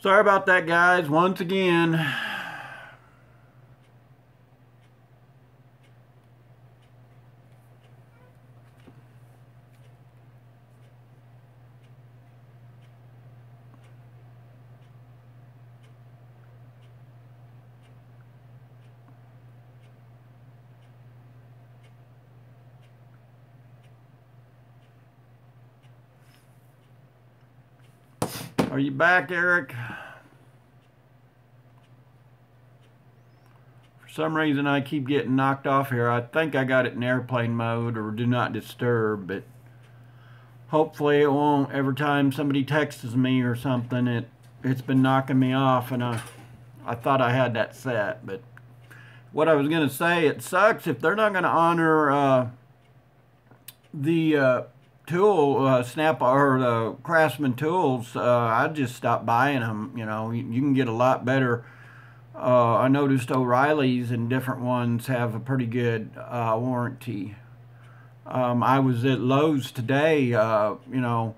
Sorry about that, guys, once again. Are you back, Eric? For some reason, I keep getting knocked off here. I think I got it in airplane mode or do not disturb, but hopefully it won't. Every time somebody texts me or something, it's been knocking me off, and I thought I had that set. But what I was going to say, it sucks if they're not going to honor the tool snap or the Craftsman tools. I'd just stop buying them. You know, you can get a lot better. I noticed O'Reilly's and different ones have a pretty good warranty. I was at Lowe's today. You know,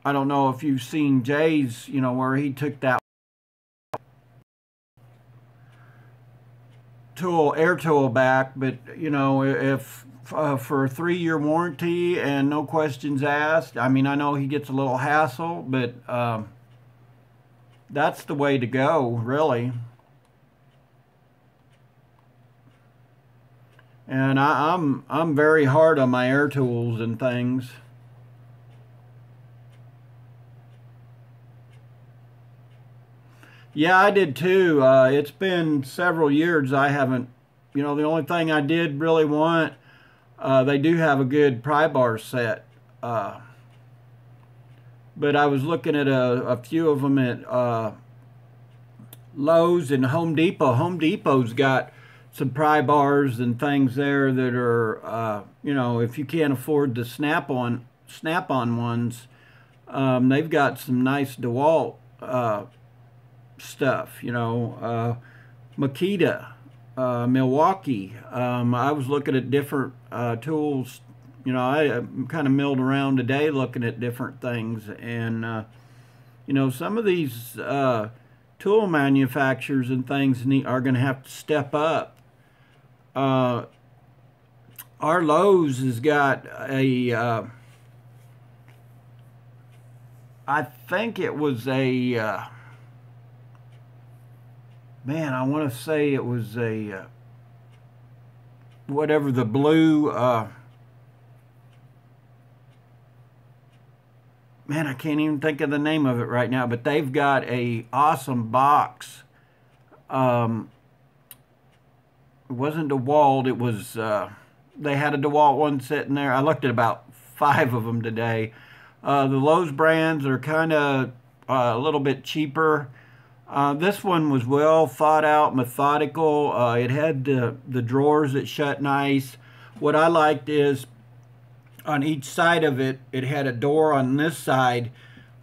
I don't know if you've seen Jay's, you know, where he took that tool, air tool back, but you know, if for a 3-year warranty and no questions asked, I mean, I know he gets a little hassle, but that's the way to go, really. And I'm very hard on my air tools and things. Yeah, I did too. It's been several years I haven't, you know, the only thing I did really want, they do have a good pry bar set. But I was looking at a few of them at Lowe's and Home Depot. Home Depot's got some pry bars and things there that are, you know, if you can't afford the snap-on ones, they've got some nice DeWalt stuff, you know, Makita, Milwaukee. I was looking at different tools. You know, I kind of milled around today looking at different things, and you know, some of these tool manufacturers and things are going to have to step up. Uh, our Lowe's has got a, I think it was a, man, I want to say it was a, whatever the blue, man, I can't even think of the name of it right now, but they've got a awesome box. It wasn't DeWalt, it was, they had a DeWalt one sitting there. I looked at about 5 of them today. The Lowe's brands are kind of a little bit cheaper. This one was well thought out, methodical. It had the drawers that shut nice. What I liked is on each side of it, it had a door on this side.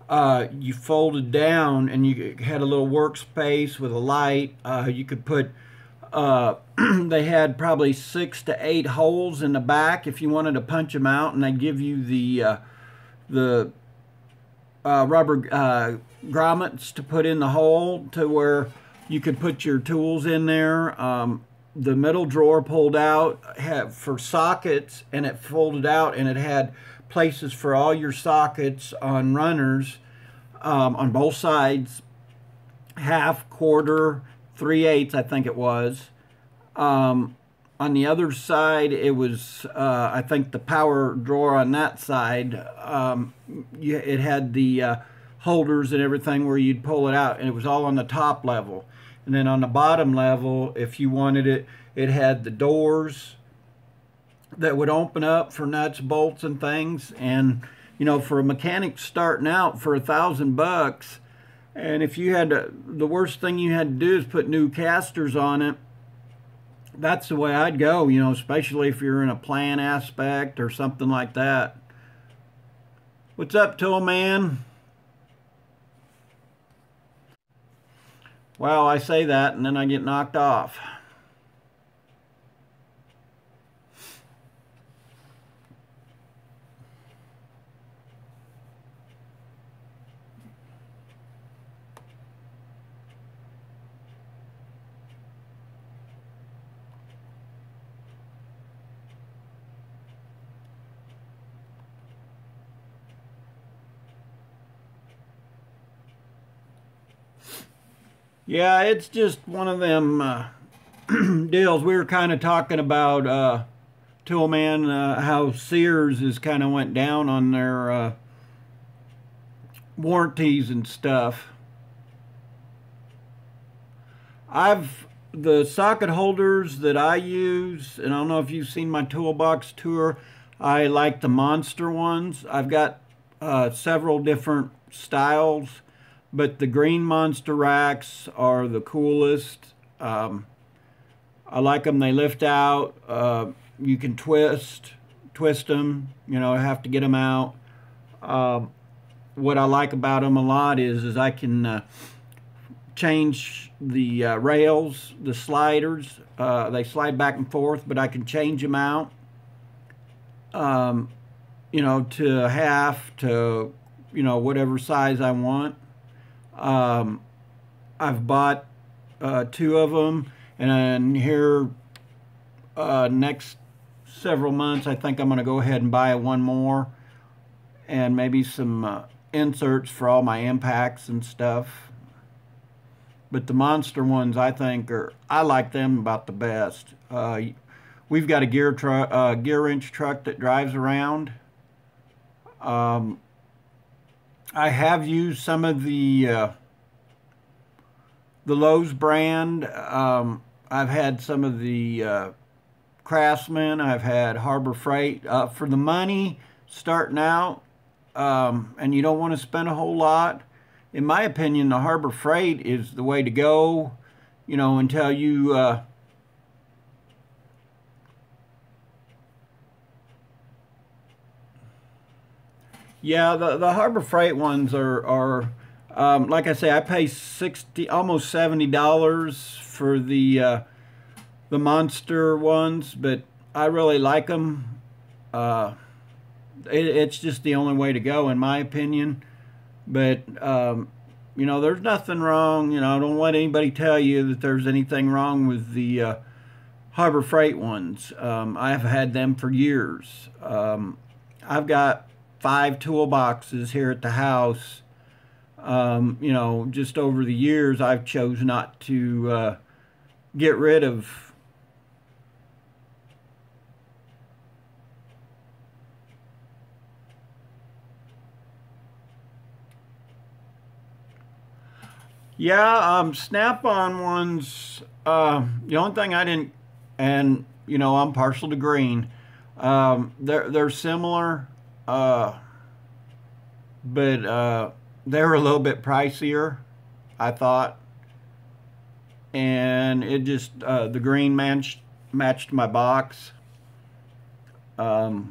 You folded down and you had a little workspace with a light. You could put, they had probably 6 to 8 holes in the back if you wanted to punch them out, and they give you the rubber grommets to put in the hole to where you could put your tools in there. The middle drawer pulled out for sockets, and it folded out, and it had places for all your sockets on runners on both sides, half, quarter, 3/8, I think it was. On the other side, it was, I think, the power drawer on that side. It had the holders and everything where you'd pull it out, and it was all on the top level. And then on the bottom level, if you wanted it, it had the doors that would open up for nuts, bolts, and things. And, you know, for a mechanic starting out for $1,000, and if you had to, the worst thing you had to do is put new casters on it. That's the way I'd go, you know, especially if you're in a plan aspect or something like that. What's up, Tool Man? Well, I say that and then I get knocked off. Yeah, it's just one of them deals. We were kind of talking about Toolman, how Sears has kind of went down on their warranties and stuff. The socket holders that I use, and I don't know if you've seen my toolbox tour, I like the Monster ones. I've got several different styles, but the green Monster racks are the coolest. I like them. They lift out. You can twist them. You know, I have to get them out. What I like about them a lot is I can change the rails, the sliders. They slide back and forth, but I can change them out. You know, to half, to, you know, whatever size I want. I've bought 2 of them, and here next several months I think I'm going to go ahead and buy one more, and maybe some inserts for all my impacts and stuff. But the Monster ones, I think, I like them about the best. We've got a gear wrench truck that drives around. I have used some of the Lowe's brand. I've had some of the Craftsman. I've had Harbor Freight. For the money starting out, and you don't want to spend a whole lot, in my opinion, the Harbor Freight is the way to go, you know, until you yeah, the Harbor Freight ones are like I say, I pay almost $70 for the Monster ones, but I really like them. It's just the only way to go, in my opinion. But you know, there's nothing wrong. You know, don't let anybody tell you that there's anything wrong with the Harbor Freight ones. I've had them for years. I've got 5 toolboxes here at the house. You know, just over the years, I've chose not to get rid of. Yeah, Snap-on ones, the only thing I didn't, and, you know, I'm partial to green. They're similar, but they're a little bit pricier, I thought. And it just, the green matched my box. I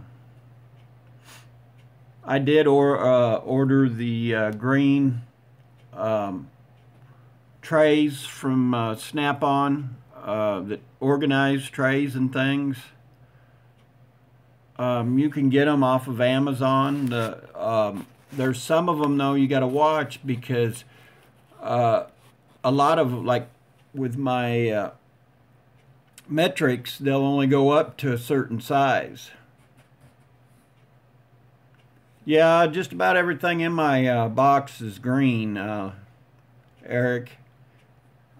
did order the green trays from Snap-on, that organize trays and things. You can get them off of Amazon. There's some of them, though, you got to watch, because a lot of, like with my metrics, they'll only go up to a certain size. Yeah, just about everything in my box is green, Eric.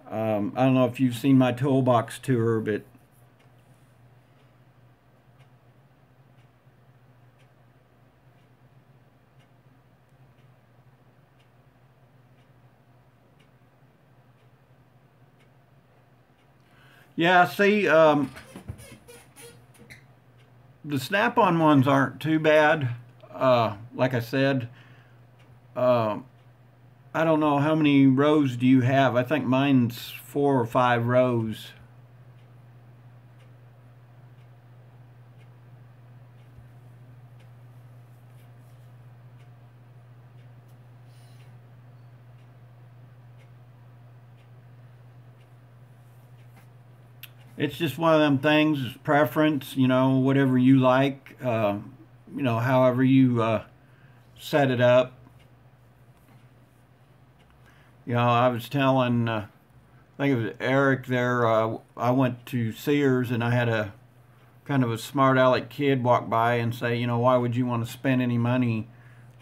I don't know if you've seen my toolbox tour, but yeah, see, the Snap-on ones aren't too bad. Like I said, I don't know, how many rows do you have? I think mine's 4 or 5 rows. It's just one of them things, preference, you know, whatever you like, you know, however you set it up. You know, I was telling, I think it was Eric there, I went to Sears and I had a kind of a smart aleck kid walk by and say, you know, why would you want to spend any money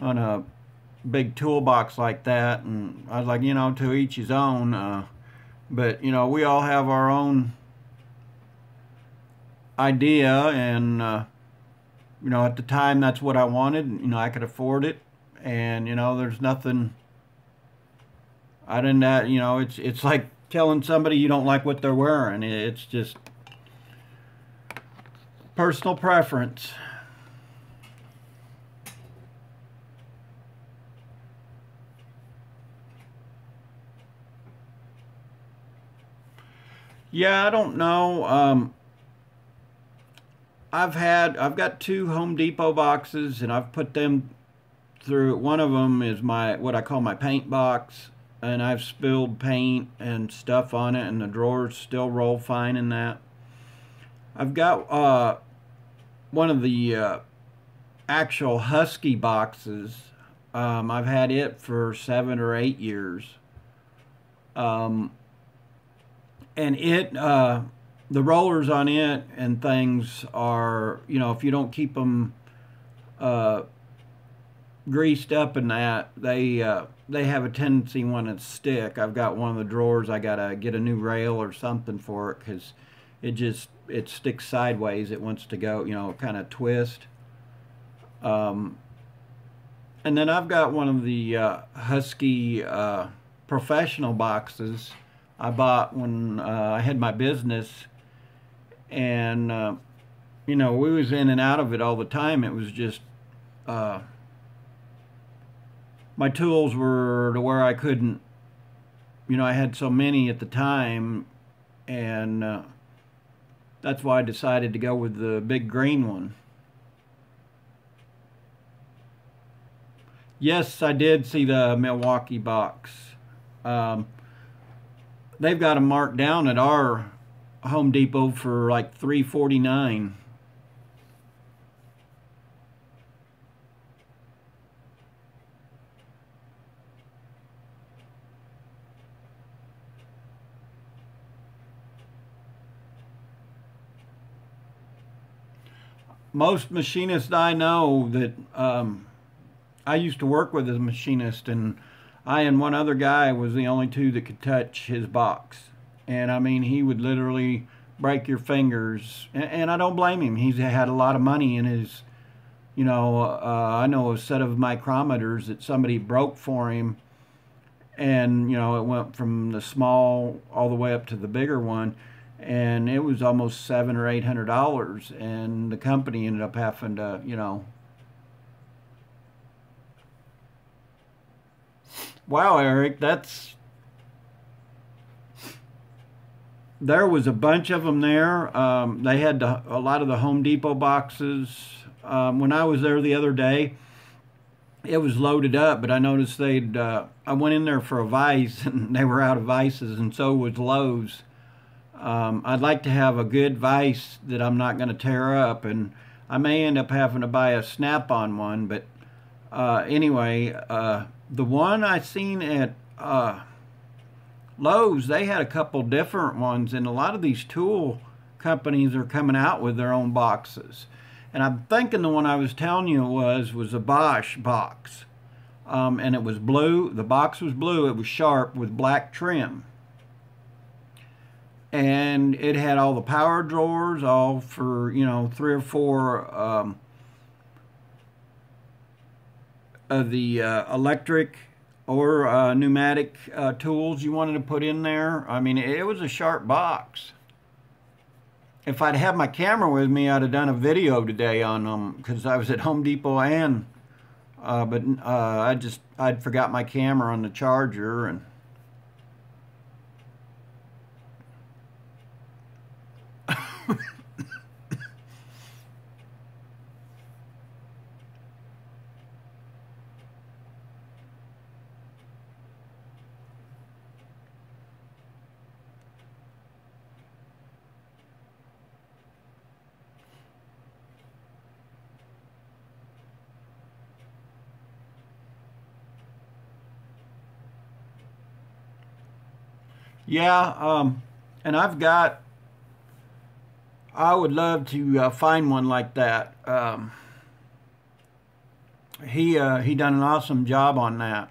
on a big toolbox like that? And I was like, you know, to each his own. But, you know, we all have our own idea, and, you know, at the time that's what I wanted. You know, I could afford it. And, you know, there's nothing, I didn't, you know, it's like telling somebody you don't like what they're wearing. It's just personal preference. Yeah, I don't know. I've got two Home Depot boxes, and I've put them through. One of them is my, what I call my paint box, and I've spilled paint and stuff on it, and the drawers still roll fine in that. I've got one of the actual Husky boxes. I've had it for 7 or 8 years. Um, and the rollers on it and things are, you know, if you don't keep them greased up and that, they have a tendency when it stick. I've got one of the drawers, I gotta get a new rail or something for it, because it sticks sideways. It wants to go, you know, kind of twist. And then I've got one of the Husky professional boxes I bought when I had my business, and you know, we was in and out of it all the time. It was just my tools were to where I couldn't, you know, I had so many at the time, and that's why I decided to go with the big green one. Yes, I did see the Milwaukee box. They've got them marked down at our Home Depot for like $3.49. Most machinists I know that I used to work with as a machinist, and I and one other guy was the only two that could touch his box. And I mean, he would literally break your fingers, and I don't blame him. He's had a lot of money in his, you know, I know a set of micrometers that somebody broke for him, and, you know, it went from the small all the way up to the bigger one, and it was almost $700 or $800, and the company ended up having to, you know. Wow, Eric, there was a bunch of them there. They had a lot of the Home Depot boxes. When I was there the other day, it was loaded up, but I noticed I went in there for a vise, and they were out of vices, and so was Lowe's. I'd like to have a good vise that I'm not going to tear up, and I may end up having to buy a Snap-on one, but anyway, the one I seen at Lowe's, they had a couple different ones, and a lot of these tool companies are coming out with their own boxes. And I'm thinking the one I was telling you was a Bosch box, and it was blue. The box was blue. It was sharp with black trim, and it had all the power drawers, all for, you know, 3 or 4 of the electric or pneumatic tools you wanted to put in there. I mean, it was a sharp box. If I'd had my camera with me, I'd have done a video today on them, because I was at Home Depot, and but I'd forgot my camera on the charger, and yeah, and I would love to find one like that. He done an awesome job on that.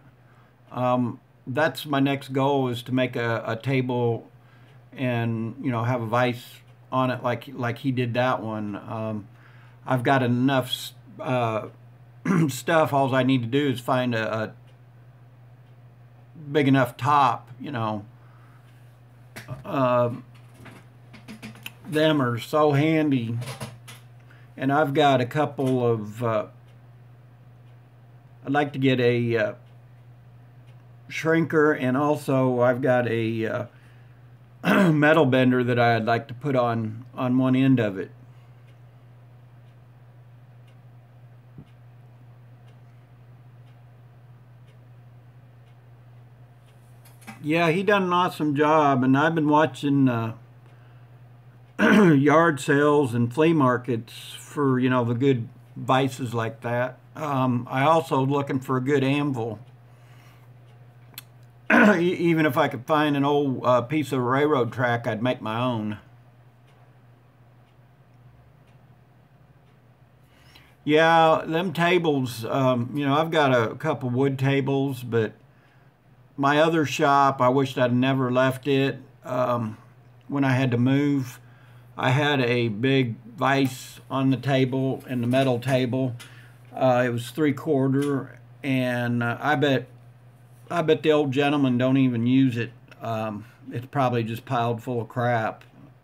that's my next goal, is to make a table and, you know, have a vise on it like he did that one. I've got enough stuff. All I need to do is find a big enough top, you know. Them are so handy. And I've got a couple of, I'd like to get a shrinker, and also I've got a metal bender that I'd like to put on one end of it. Yeah, he done an awesome job, and I've been watching yard sales and flea markets for, you know, the good vices like that. I also looking for a good anvil. Even if I could find an old piece of railroad track, I'd make my own. Yeah, them tables, you know, I've got a couple wood tables, but my other shop, I wished I'd never left it. When I had to move, I had a big vise on the table and the metal table. It was 3/4, and I bet the old gentleman don't even use it. It's probably just piled full of crap.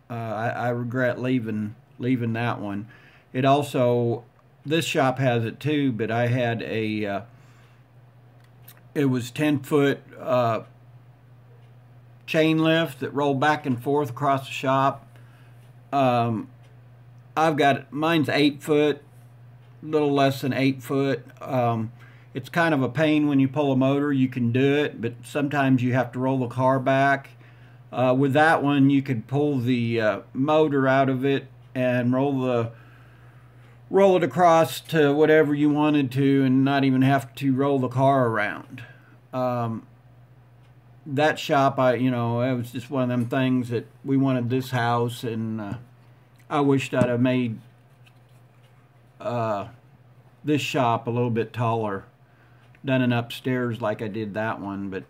I regret leaving that one. It also, this shop has it too, but I had a it was 10-foot chain lift that rolled back and forth across the shop. I've got, mine's 8-foot, a little less than 8 foot. It's kind of a pain when you pull a motor. You can do it, but sometimes you have to roll the car back. With that one, you could pull the motor out of it and roll it across to whatever you wanted to, and not even have to roll the car around. That shop, you know, it was just one of them things that we wanted this house, and I wished I'd have made this shop a little bit taller, done an upstairs like I did that one, but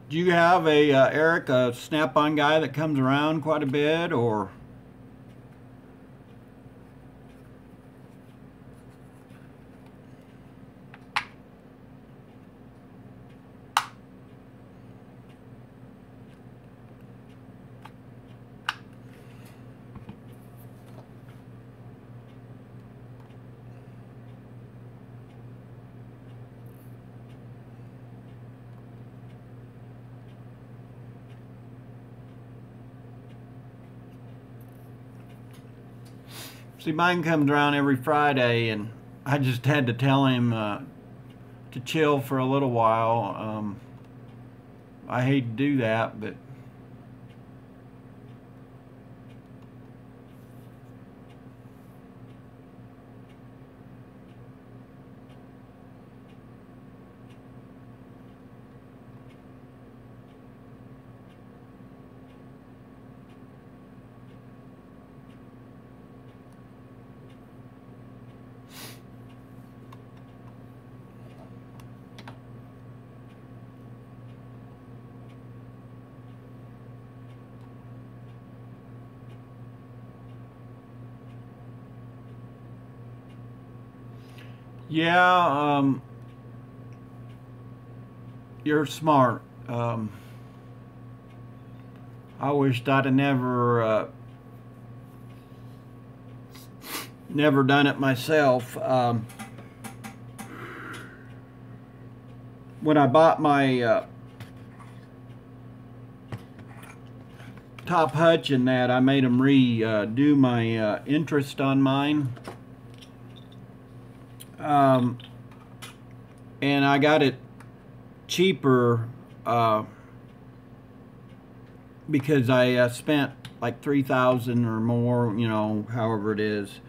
do you have Eric, a Snap-on guy that comes around quite a bit, or? See, mine comes around every Friday, and I just had to tell him to chill for a little while. I hate to do that, but yeah, you're smart. I wished I'd have never done it myself. When I bought my top hutch and that, I made them redo my interest on mine. And I got it cheaper because I spent like $3,000 or more, you know, however it is.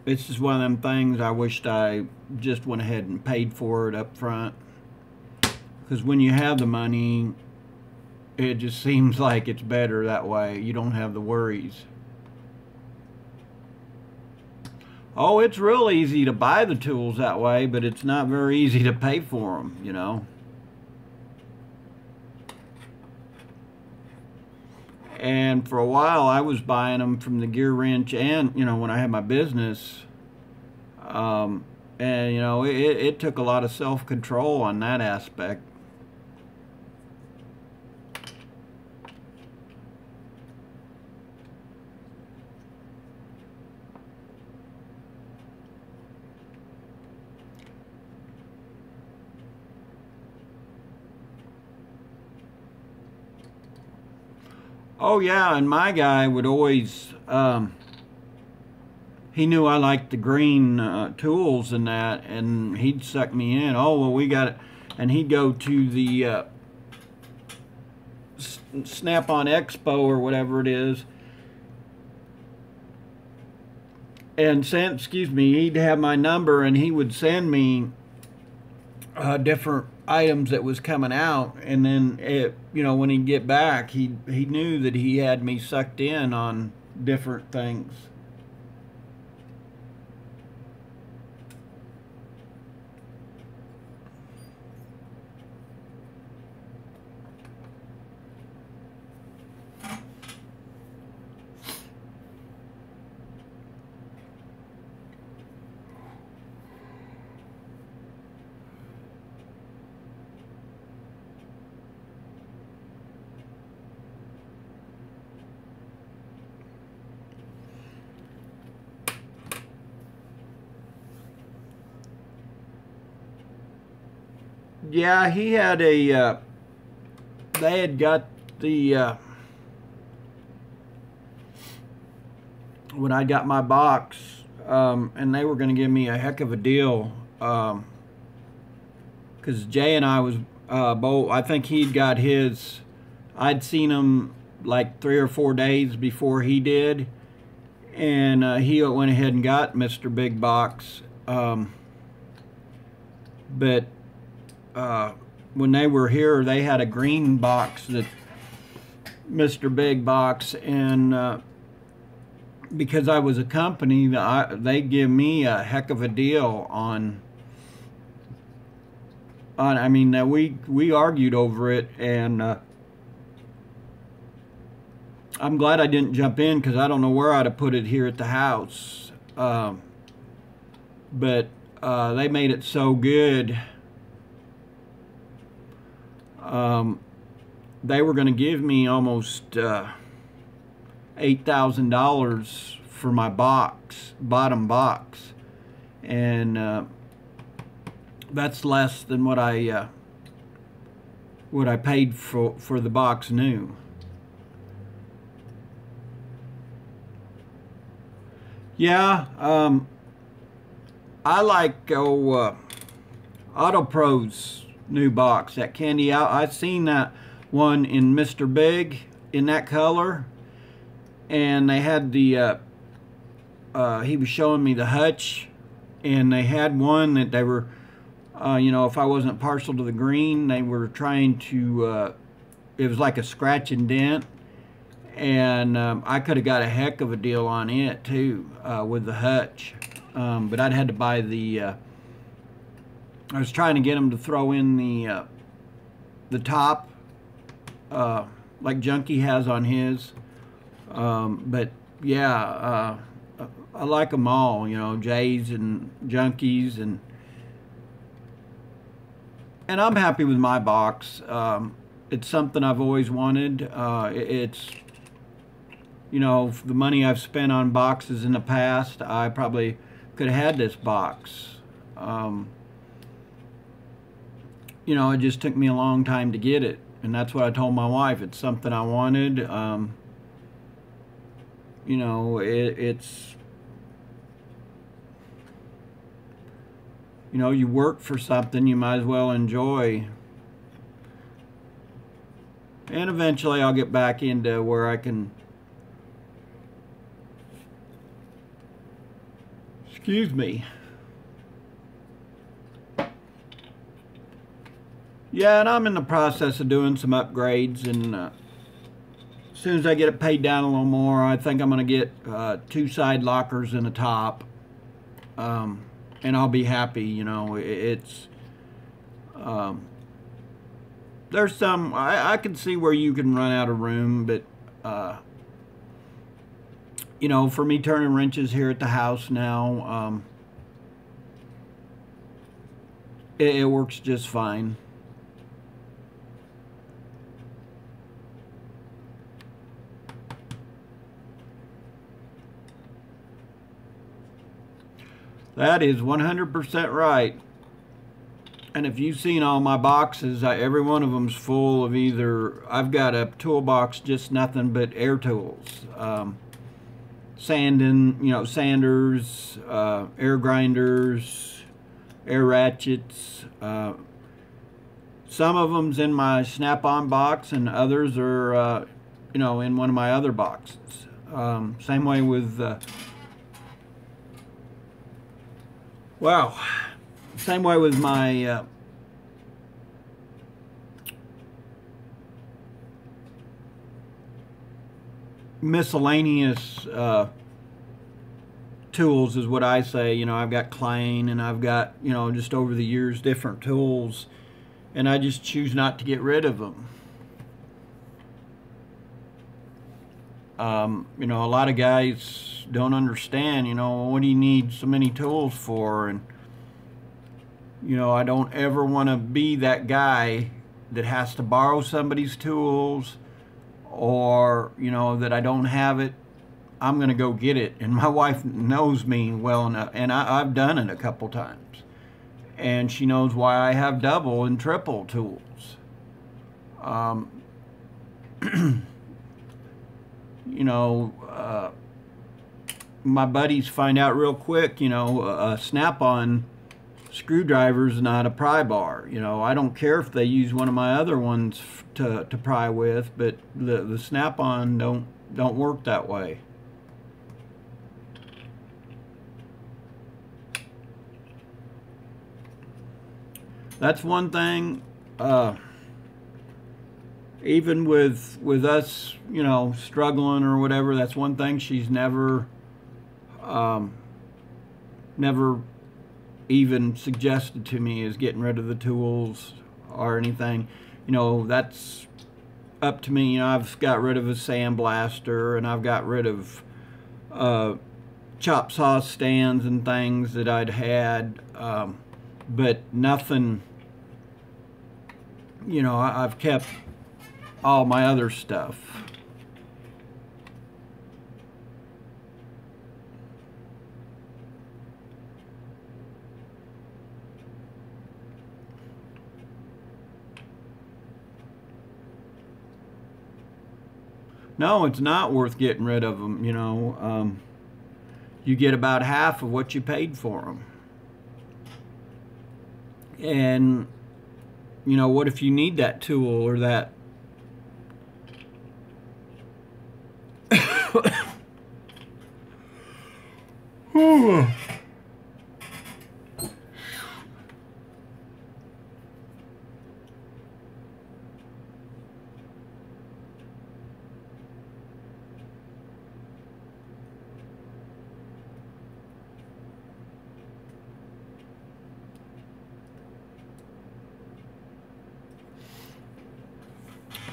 It's just one of them things I wished I just went ahead and paid for it up front. Because when you have the money, it just seems like it's better that way. You don't have the worries. Oh, it's real easy to buy the tools that way, but it's not very easy to pay for them, you know. And for a while, I was buying them from the gear wrench, and you know, when I had my business, and you know, it took a lot of self-control on that aspect. Oh yeah, and my guy would always, he knew I liked the green tools and that, and he'd suck me in. Oh, well, we got it. And he'd go to the Snap-on Expo or whatever it is, and send, excuse me, he'd have my number, and he would send me different items that was coming out, and then you know, when he'd get back, he knew that he had me sucked in on different things. Yeah, he had a, they had got the, when I got my box, and they were going to give me a heck of a deal, because Jay and I was both, I think he'd got his, I'd seen him like 3 or 4 days before he did, and he went ahead and got Mr. Big Box, but when they were here, they had a green box that Mr. Big Box, and because I was a company, they give me a heck of a deal on. I mean, we argued over it, and I'm glad I didn't jump in because I don't know where I'd have put it here at the house. But they made it so good. They were going to give me almost $8,000 for my bottom box, and that's less than what I paid for the box new. Yeah, I like AutoPro's new box, that candy out. I've seen that one in Mr. Big in that color, and they had the he was showing me the hutch, and they had one that they were you know, if I wasn't partial to the green, they were trying to it was like a scratch and dent, and I could have got a heck of a deal on it too, with the hutch, but I'd had to buy the I was trying to get them to throw in the top, like Junkie has on his. But yeah, I like them all, you know, Jays and Junkies, and I'm happy with my box. It's something I've always wanted. It's, you know, for the money I've spent on boxes in the past, I probably could have had this box. You know, it just took me a long time to get it, and that's what I told my wife. It's something I wanted. You know, it's, You know, you work for something, you might as well enjoy. And eventually I'll get back into where I can, excuse me. Yeah, and I'm in the process of doing some upgrades, and as soon as I get it paid down a little more, I think I'm going to get 2 side lockers and a top, and I'll be happy. You know, it's there's some, I can see where you can run out of room, but you know, for me turning wrenches here at the house now, it works just fine. That is 100% right. And if you've seen all my boxes, every one of them's full of either, I've got a toolbox, just nothing but air tools. Sanding, you know, sanders, air grinders, air ratchets. Some of them's in my Snap-on box, and others are, you know, in one of my other boxes. Same way with, wow. Same way with my miscellaneous tools is what I say. You know, I've got Klein, and I've got, you know, just over the years different tools, and I just choose not to get rid of them. You know, a lot of guys don't understand, you know, what do you need so many tools for? And you know, I don't ever want to be that guy that has to borrow somebody's tools, or, you know, that I don't have it, I'm going to go get it. And my wife knows me well enough, and I've done it a couple times. And she knows why I have double and triple tools. You know, my buddies find out real quick, you know, a Snap-on screwdriver's not a pry bar. You know, I don't care if they use one of my other ones to pry with, but the Snap-on don't work that way. That's one thing. Even with us, you know, struggling or whatever, that's one thing she's never even suggested to me, is getting rid of the tools or anything. You know, that's up to me. You know, I've got rid of a sandblaster, and I've got rid of chop saw stands and things that I'd had, but nothing, you know, I've kept all my other stuff. No, it's not worth getting rid of them, you know. You get about half of what you paid for them. And, you know, what if you need that tool or that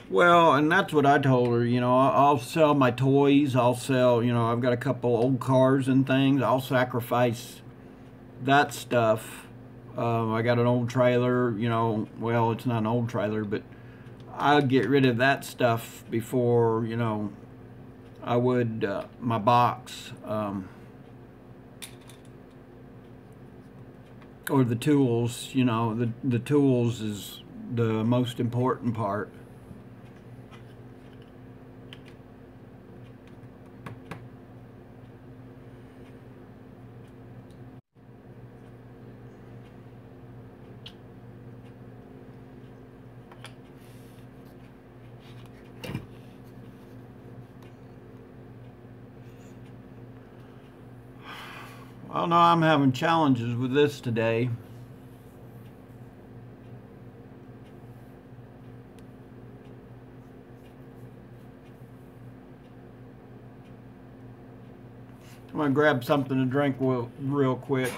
Well, and that's what I told her, you know, I'll sell my toys, I'll sell, you know, I've got a couple old cars and things, I'll sacrifice that stuff. I got an old trailer, you know, well, it's not an old trailer, but I'll get rid of that stuff before, you know, I would my box, or the tools. You know, the tools is the most important part. Well, no, I'm having challenges with this today. I'm gonna grab something to drink real quick.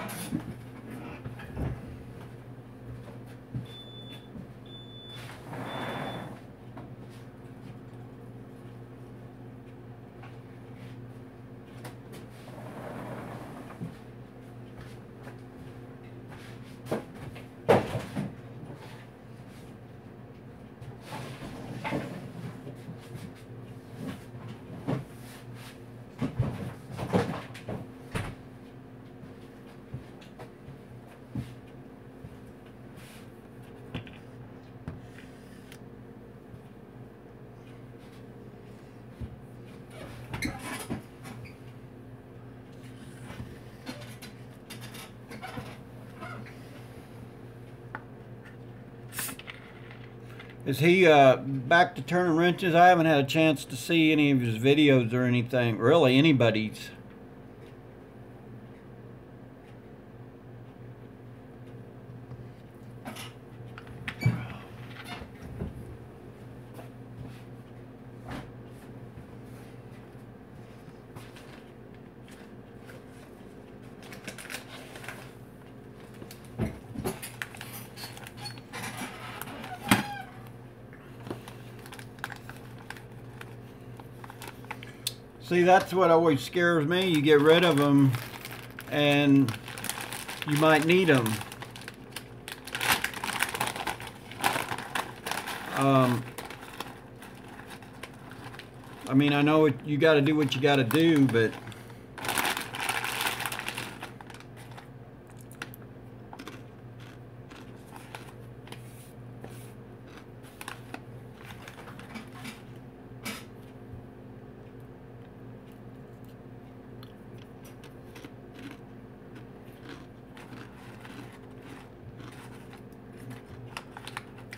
Is he back to turning wrenches? I haven't had a chance to see any of his videos or anything. Really, anybody's. See, that's what always scares me. You get rid of them and you might need them. I mean, I know you got to do what you got to do, but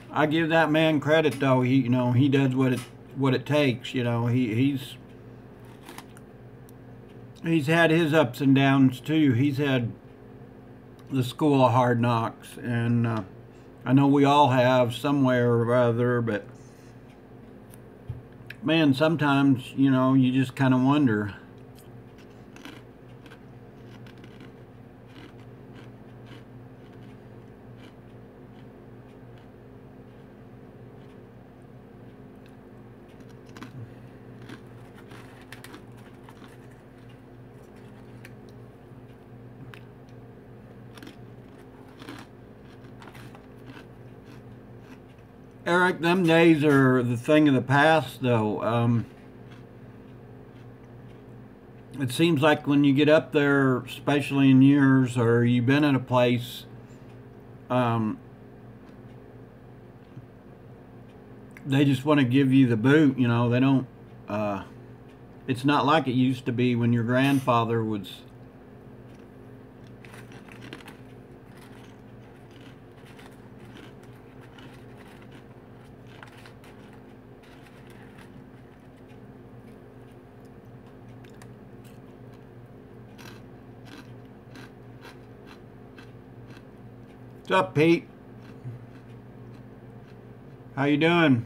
I give that man credit though. He does what it takes. He's had his ups and downs too. He's had the school of hard knocks, and I know we all have somewhere or other. But man, sometimes you just kind of wonder. Eric, them days are the thing of the past, though. It seems like when you get up there, especially in years, or you've been at a place, they just want to give you the boot. They don't. It's not like it used to be when your grandfather was. What's up, Pete? How you doing?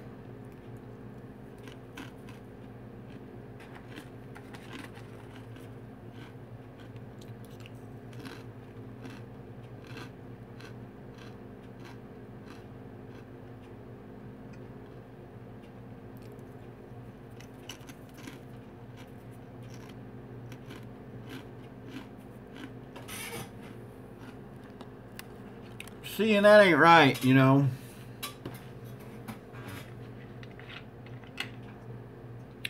Seeing that ain't right,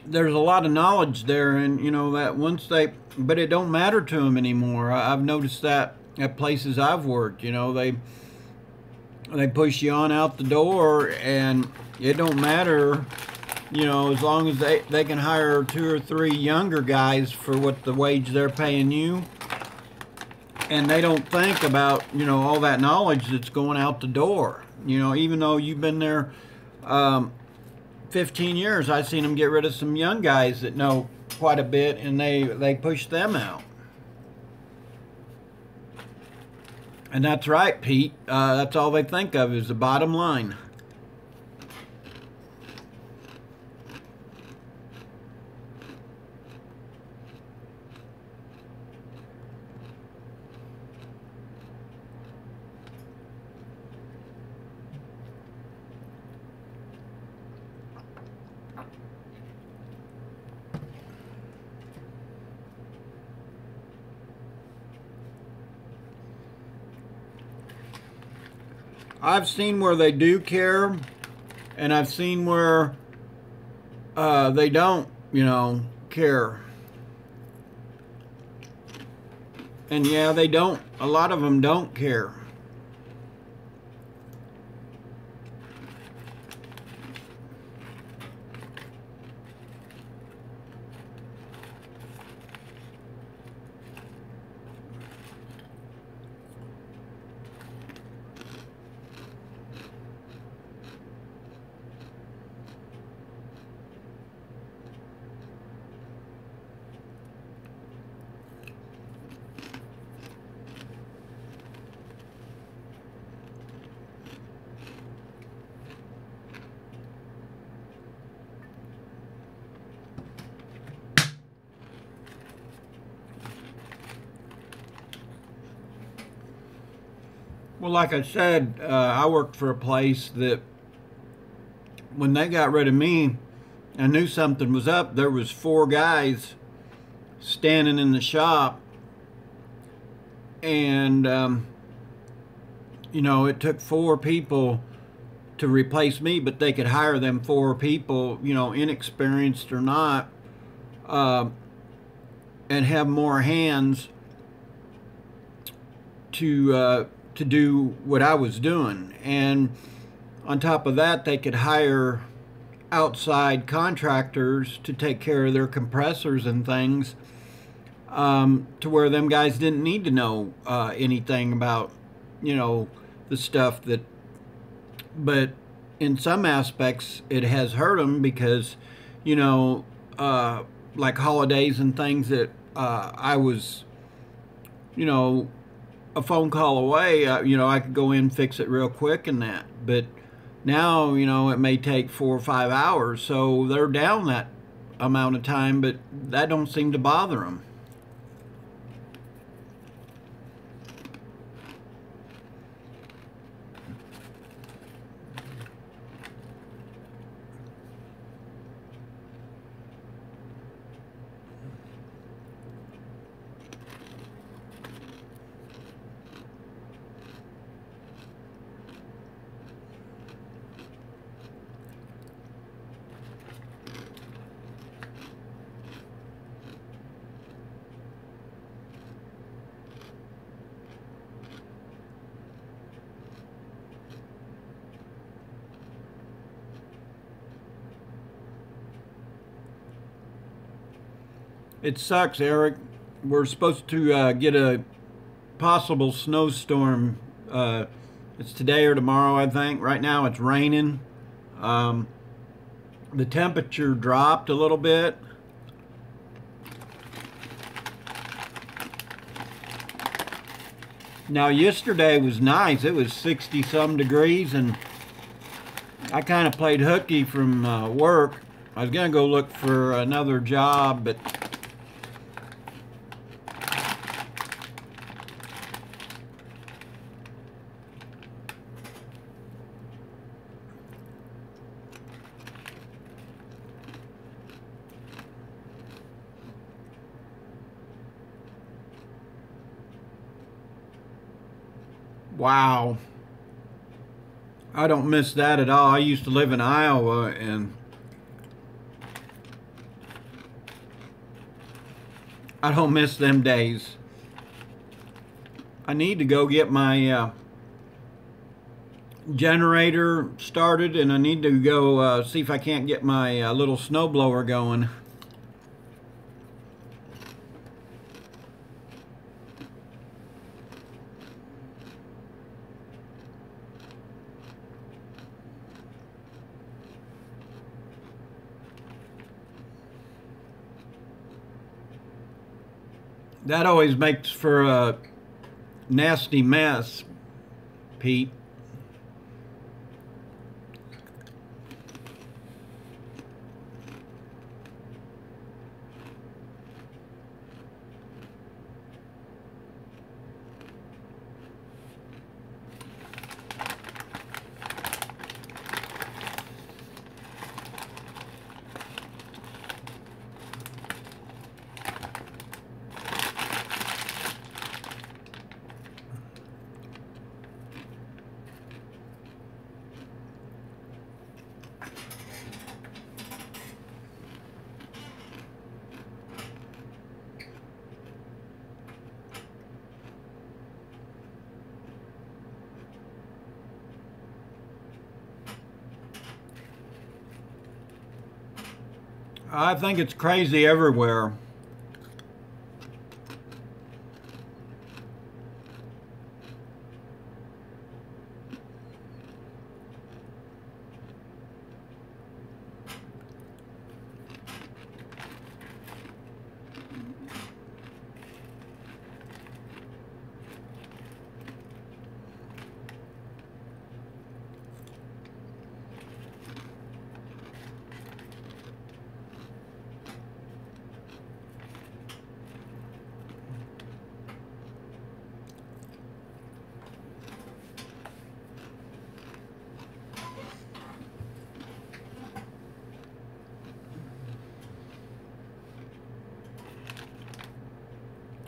There's a lot of knowledge there, and that once but it don't matter to them anymore. I've noticed that at places I've worked. They push you on out the door, and it don't matter. As long as they can hire 2 or 3 younger guys for what the wage they're paying you. And they don't think about, all that knowledge that's going out the door. Even though you've been there 15 years, I've seen them get rid of some young guys that know quite a bit, and they push them out. And that's right, Pete. That's all they think of is the bottom line. I've seen where they do care, and I've seen where they don't, care. And yeah, they don't. A lot of them don't care. Well, like I said, I worked for a place that when they got rid of me, I knew something was up. There was 4 guys standing in the shop, and it took 4 people to replace me, but they could hire them 4 people, inexperienced or not, and have more hands to do what I was doing. And on top of that, they could hire outside contractors to take care of their compressors and things, to where them guys didn't need to know anything about, the stuff that. But in some aspects, it has hurt them because, like holidays and things that I was, a phone call away, I could go in and fix it real quick and that. But now, it may take 4 or 5 hours, so they're down that amount of time, but that don't seem to bother them. It sucks, Eric. We're supposed to get a possible snowstorm. It's today or tomorrow, I think. Right now it's raining. The temperature dropped a little bit. Now yesterday was nice. It was 60 some degrees, and I kind of played hooky from work. I was gonna go look for another job, but wow. I don't miss that at all. I used to live in Iowa, and I don't miss them days. I need to go get my generator started, and I need to go see if I can't get my little snowblower going. That always makes for a nasty mess, Pete. I think it's crazy everywhere.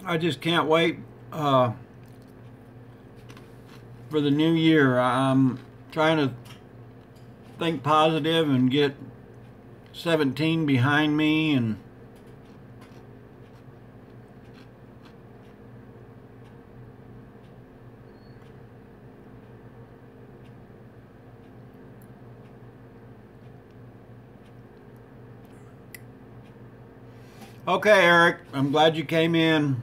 I just can't wait for the new year. I'm trying to think positive and get 17 behind me, and okay, Eric, I'm glad you came in.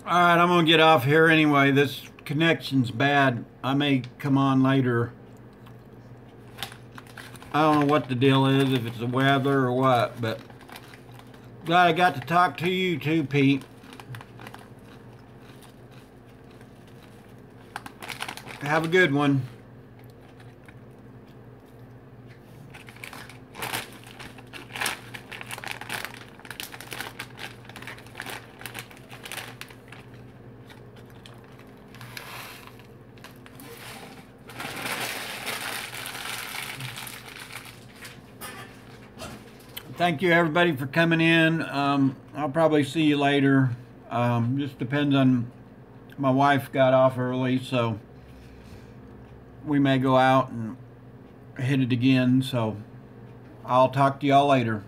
All right, I'm gonna get off here anyway. This connection's bad. I may come on later. I don't know what the deal is, if it's the weather or what, but glad I got to talk to you too, Pete. Have a good one. Thank you everybody for coming in. I'll probably see you later. Just depends on, my wife got off early, so we may go out and hit it again. So I'll talk to y'all later.